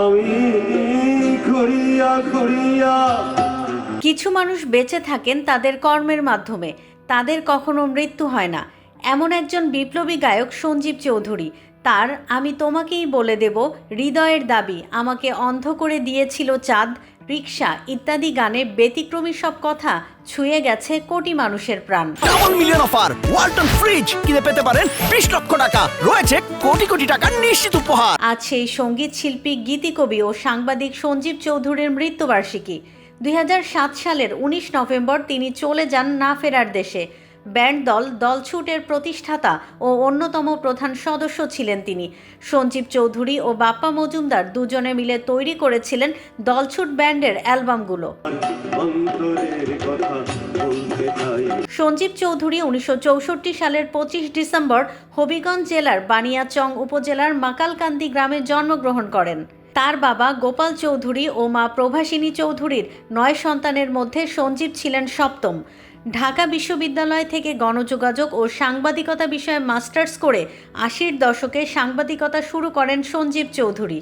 আমি ঘুরিয়া ঘুরিয়া। কিছু মানুষ বেঁচে থাকেন তাদের কর্মের মাধ্যমে, তাদের কখনো মৃত্যু হয় না। এমন একজন বিপ্লবী গায়ক সঞ্জীব চৌধুরী। তার আমি তোমাকেই বলে দেব, হৃদয়ের দাবি, আমাকে অন্ধ করে দিয়েছিল চাঁদ, রিক্সা ইত্যাদি গানে ব্যতিক্রমী সব কথা ছুঁয়ে গেছে কোটি মানুষের প্রাণ। Double million offer Walton fridge কিনে পেতে পারেন 20 লক্ষ টাকা, রয়েছে কোটি কোটি টাকার নিশ্চিত উপহার। আজ সেই সঙ্গীত শিল্পী, গীতিকবি ও সাংবাদিক সঞ্জীব চৌধুরীর মৃত্যুবার্ষিকী। 2007 সালের 19 নভেম্বর তিনি চলে যান না ফেরার দেশে। ব্যান্ড দল দলছুটের প্রতিষ্ঠাতা ও অন্যতম প্রধান সদস্য ছিলেন তিনি। সঞ্জীব চৌধুরী ও বাপ্পা মজুমদার দুজনে মিলে তৈরি করেছিলেন দলছুট ব্যান্ডের অ্যালবামগুলো। সঞ্জীব চৌধুরী 1964 সালের 25 ডিসেম্বর হবিগঞ্জ জেলার বানিয়াচং উপজেলার মাকালকান্দি গ্রামে জন্মগ্রহণ করেন। তার বাবা গোপাল চৌধুরী ও মা প্রভাসিনী চৌধুরীর 9 সন্তানের মধ্যে সঞ্জীব ছিলেন সপ্তম। ঢাকা বিশ্ববিদ্যালয় থেকে গণযোগাযোগ ও সাংবাদিকতা বিষয়ে মাস্টার্স করে 80-র দশকে সাংবাদিকতা শুরু করেন সঞ্জীব চৌধুরী।